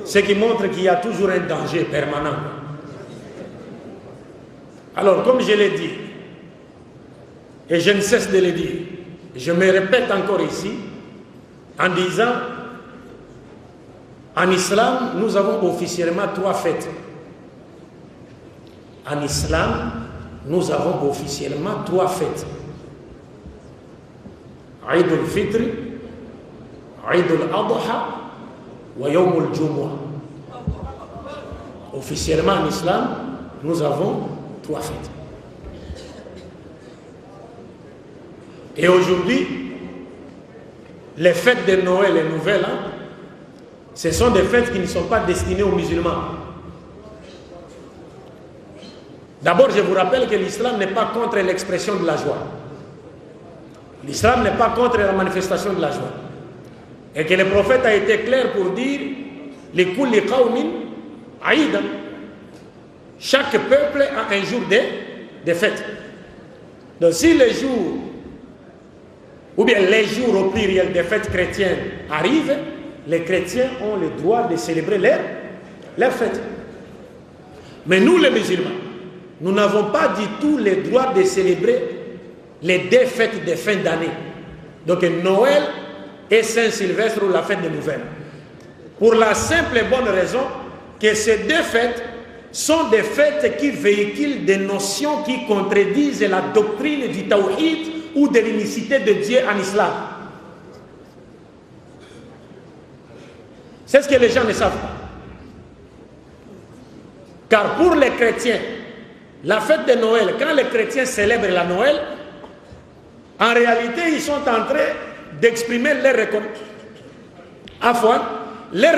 Ce qui montre qu'il y a toujours un danger permanent. Alors, comme je l'ai dit, et je ne cesse de le dire, je me répète encore ici, en disant, en islam, nous avons officiellement 3 fêtes. En islam, nous avons officiellement 3 fêtes. Eid al-Fitr, Eid al-Adha, wa Yawm al-Jumu'ah. Officiellement en islam, nous avons 3 fêtes. Et aujourd'hui, les fêtes de Noël et Nouvel An, ce sont des fêtes qui ne sont pas destinées aux musulmans. D'abord, je vous rappelle que l'islam n'est pas contre l'expression de la joie. L'islam n'est pas contre la manifestation de la joie. Et que le prophète a été clair pour dire les kulli qawmin aïdan. Chaque peuple a un jour de fête. Donc si les jours, ou bien les jours au pluriel des fêtes chrétiennes arrivent, les chrétiens ont le droit de célébrer leur fête. Mais nous les musulmans, nous n'avons pas du tout le droit de célébrer les 2 fêtes de fin d'année. Donc Noël et Saint-Sylvestre ou la fête de Nouvelle. Pour la simple et bonne raison que ces 2 fêtes sont des fêtes qui véhiculent des notions qui contredisent la doctrine du tawhid ou de l'unicité de Dieu en islam. C'est ce que les gens ne savent pas. Car pour les chrétiens, la fête de Noël, quand les chrétiens célèbrent la Noël, en réalité, ils sont en train d'exprimer leur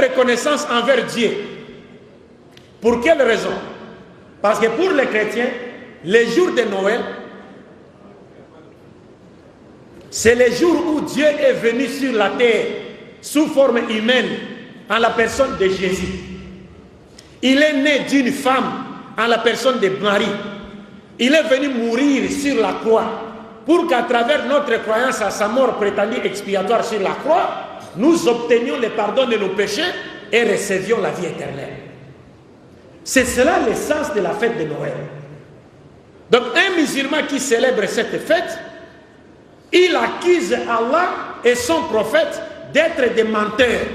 reconnaissance envers Dieu. Pour quelle raison? Parce que pour les chrétiens, les jours de Noël, c'est le jour où Dieu est venu sur la terre sous forme humaine en la personne de Jésus. Il est né d'une femme en la personne de Marie. Il est venu mourir sur la croix pour qu'à travers notre croyance à sa mort prétendue expiatoire sur la croix, nous obtenions le pardon de nos péchés et recevions la vie éternelle. C'est cela l'essence de la fête de Noël. Donc un musulman qui célèbre cette fête, il accuse Allah et son prophète d'être des menteurs.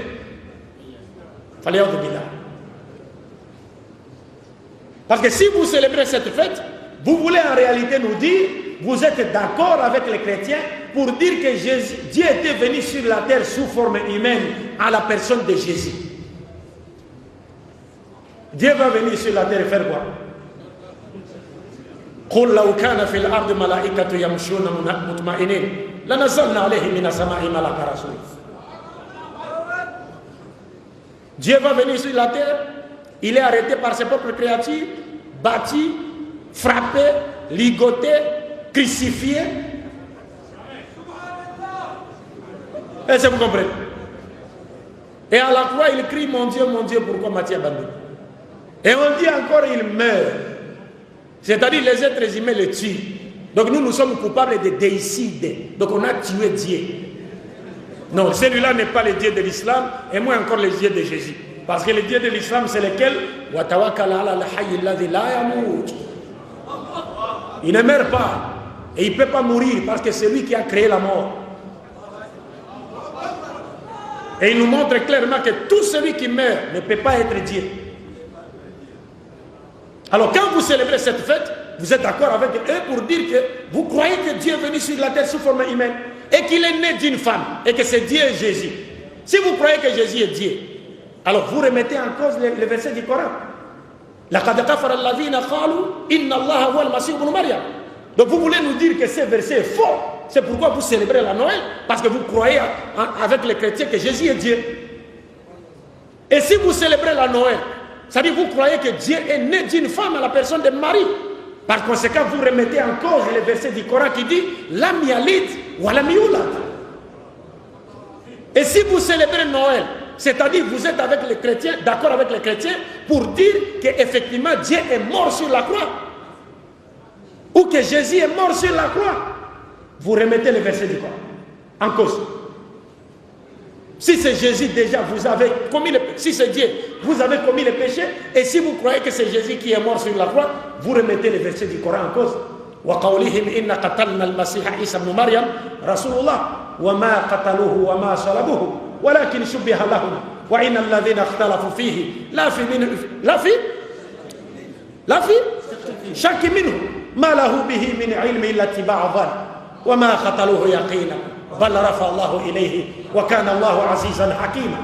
Parce que si vous célébrez cette fête, vous voulez en réalité nous dire, vous êtes d'accord avec les chrétiens pour dire que Dieu était venu sur la terre sous forme humaine à la personne de Jésus. Dieu va venir sur la terre et faire quoi? قل لو كان في الأرض ملائكة يمشون مطمئنين لنزلنا عليهم من السماء ملك رسول. Dieu va venir sur la terre, il est arrêté par ses propres créatures, battu, frappé, ligoté, crucifié. Est-ce que vous comprenez? Et à la croix, il crie, mon Dieu, pourquoi m'as-tu abandonné? Et on dit encore, il meurt. C'est-à-dire les êtres humains le tuent. Donc nous sommes coupables de déicide. Donc on a tué Dieu. Non, celui-là n'est pas le Dieu de l'islam, et moins encore le Dieu de Jésus. Parce que le Dieu de l'islam, c'est lequel? Il ne meurt pas. Et il ne peut pas mourir parce que c'est lui qui a créé la mort. Et il nous montre clairement que tout celui qui meurt ne peut pas être Dieu. Alors quand vous célébrez cette fête, vous êtes d'accord avec eux pour dire que vous croyez que Dieu est venu sur la terre sous forme humaine et qu'il est né d'une femme et que c'est Dieu Jésus. Si vous croyez que Jésus est Dieu, alors vous remettez en cause les versets du Coran. Donc vous voulez nous dire que ce verset est faux. C'est pourquoi vous célébrez la Noël, parce que vous croyez avec les chrétiens que Jésus est Dieu. Et si vous célébrez la Noël, c'est-à-dire vous croyez que Dieu est né d'une femme à la personne de Marie. Par conséquent, vous remettez en cause le verset du Coran qui dit Lam yalid wa lam yulad. Et si vous célébrez Noël, c'est-à-dire vous êtes avec les chrétiens, d'accord avec les chrétiens, pour dire qu'effectivement Dieu est mort sur la croix, ou que Jésus est mort sur la croix, vous remettez le verset du Coran en cause. Si c'est Jésus déjà, vous avez commis le péché. Si c'est Dieu, vous avez commis le péché. Et si vous croyez que c'est Jésus qui est mort sur la croix, vous remettez les versets du Coran en cause. وَقَوْلِهِمْ إِنَّا قَتَلْنَا الْمَسِيحَ عِيسَى بْنُ مَرْيَمَ رَسُولُ اللَّهِ وَمَا قَتَلُوهُ وَمَا صَلَبُوهُ وَلَكِنْ شُبِّهَ لَهُمْ وَإِنَّ الَّذِينَ اخْتَلَفُوا فِيهِ لا في شك منه ما له به من علم إلا اتباع الظن وما قتلوه يقينا بل رفع الله إليه وكان الله عزيزا حكيما.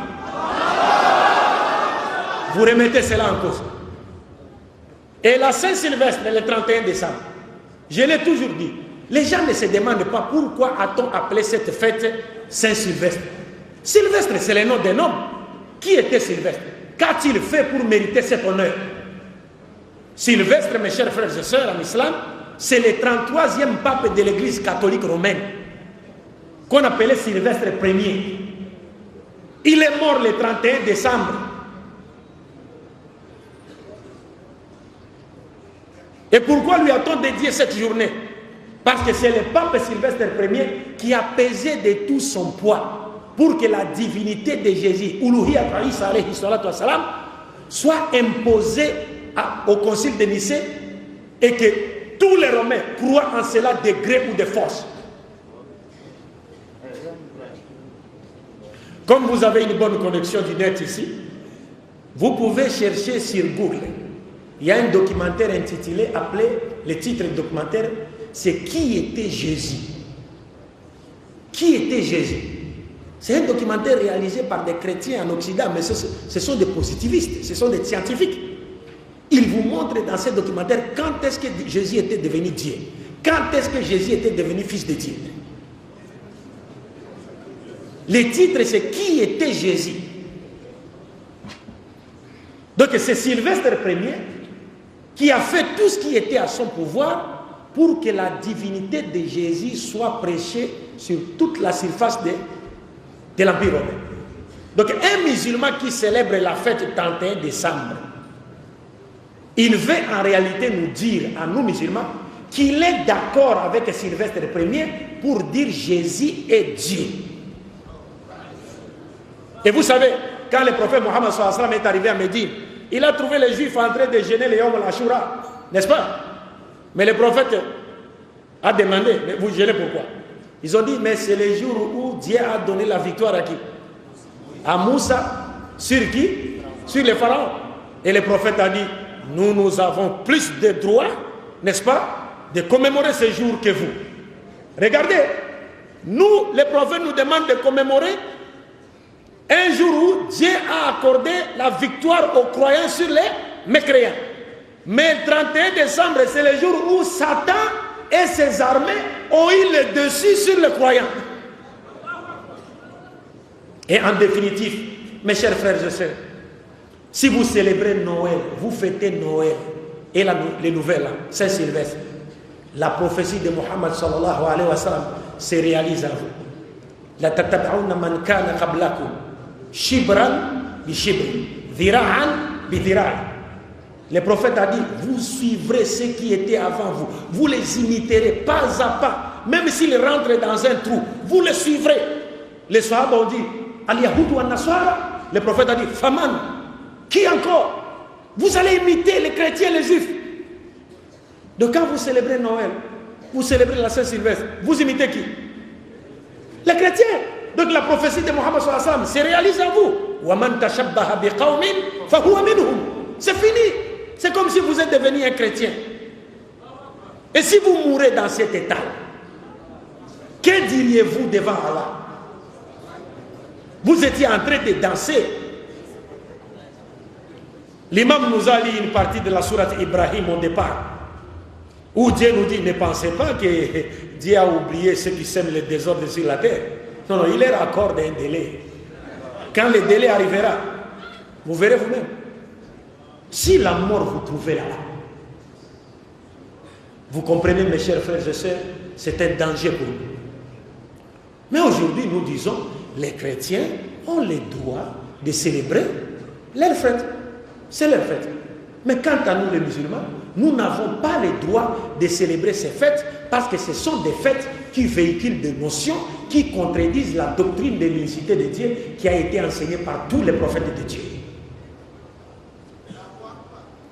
Vous remettez cela en cause. Et la Saint-Sylvestre, le 31 décembre, je l'ai toujours dit, les gens ne se demandent pas pourquoi a-t-on appelé cette fête Saint-Sylvestre. Sylvestre, c'est le nom d'un homme. Qui était Sylvestre? Qu'a-t-il fait pour mériter cet honneur? Sylvestre, mes chers frères et sœurs en islam, c'est le 33e pape de l'église catholique romaine, qu'on appelait Sylvestre Ier. Il est mort le 31 décembre. Et pourquoi lui a-t-on dédié cette journée? Parce que c'est le pape Sylvestre Ier qui a pesé de tout son poids pour que la divinité de Jésus, Uluhiyat Isa alayhi salatu wassalam, soit imposée au concile de Nicée et que tous les Romains croient en cela de gré ou de force. Comme vous avez une bonne connexion du net ici, vous pouvez chercher sur Google. Il y a un documentaire intitulé, appelé, le titre du documentaire, c'est Qui était Jésus? Qui était Jésus? C'est un documentaire réalisé par des chrétiens en Occident, mais ce sont des positivistes, ce sont des scientifiques. Ils vous montrent dans ce documentaire quand est-ce que Jésus était devenu Dieu. Quand est-ce que Jésus était devenu fils de Dieu. Le titre, c'est Qui était Jésus? Donc c'est Sylvestre Ier qui a fait tout ce qui était à son pouvoir pour que la divinité de Jésus soit prêchée sur toute la surface de l'Empire romain. Donc un musulman qui célèbre la fête du 31 décembre, il veut en réalité nous dire, à nous musulmans, qu'il est d'accord avec Sylvestre Ier pour dire Jésus est Dieu. Et vous savez, quand le prophète Mohammed est arrivé à Médine, il a trouvé les Juifs en train de jeûner le Yom al-Ashura, n'est-ce pas? Mais le prophète a demandé, mais vous jeûnez pourquoi? Ils ont dit, mais c'est le jour où Dieu a donné la victoire à qui? À Moussa, sur qui? Sur les pharaons. Et le prophète a dit, nous avons plus de droits, n'est-ce pas, de commémorer ce jour que vous. Regardez, nous, les prophètes nous demandent de commémorer un jour où Dieu a accordé la victoire aux croyants sur les mécréants. Mais le 31 décembre, c'est le jour où Satan et ses armées ont eu le dessus sur les croyants. Et en définitive, mes chers frères et sœurs, si vous célébrez Noël, vous fêtez Noël et les nouvelles, Saint-Sylvestre, la prophétie de Mohammed sallallahu alayhi wa sallam se réalise à vous. La tatab'ouna man kana qablakum shibran bi shibri, dhira'an bi dhira'i. Le prophète a dit, vous suivrez ceux qui étaient avant vous, vous les imiterez pas à pas, même s'ils rentrent dans un trou, vous les suivrez. Les Sahaba ont dit, al-Yahoud wa Nasara. Le prophète a dit, Faman, qui encore? Vous allez imiter les chrétiens et les juifs. Donc quand vous célébrez Noël, vous célébrez la Saint-Sylvestre, vous imitez qui? Les chrétiens. Donc la prophétie de Mohammed sallallahu alayhi wa sallam se réalise à vous. وَمَنْ تَشَبَّهَ بِقَوْمٍ فَهُوَ مِنْهُمْ. C'est fini. C'est comme si vous êtes devenu un chrétien. Et si vous mourrez dans cet état, que diriez-vous devant Allah? Vous étiez en train de danser. L'imam nous a lu une partie de la sourate Ibrahim au départ, où Dieu nous dit, ne pensez pas que Dieu a oublié ceux qui sèment le désordre sur la terre. Non, non, il leur accorde un délai. Quand le délai arrivera, vous verrez vous-même. Si la mort vous trouvez là, vous comprenez, mes chers frères et sœurs, c'est un danger pour nous. Mais aujourd'hui, nous disons, les chrétiens ont le droit de célébrer leur fête. C'est leur fête. Mais quant à nous, les musulmans, nous n'avons pas le droit de célébrer ces fêtes parce que ce sont des fêtes qui véhiculent des notions qui contredisent la doctrine de l'unicité de Dieu qui a été enseignée par tous les prophètes de Dieu.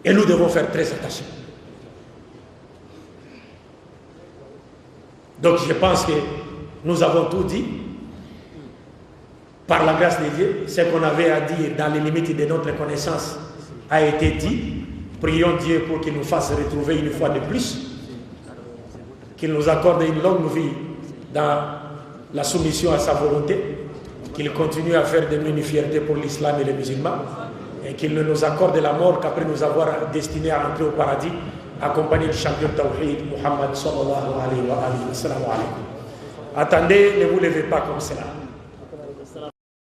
Et nous devons faire très attention. Donc je pense que nous avons tout dit. Par la grâce de Dieu, ce qu'on avait à dire dans les limites de notre connaissance a été dit. Prions Dieu pour qu'il nous fasse retrouver une fois de plus, qu'il nous accorde une longue vie dans la soumission à sa volonté, qu'il continue à faire de nous une fierté pour l'islam et les musulmans, et qu'il ne nous accorde la mort qu'après nous avoir destinés à entrer au paradis, accompagné du champion Tawhid, Muhammad sallallahu alayhi wa sallam. Attendez, ne vous levez pas comme cela.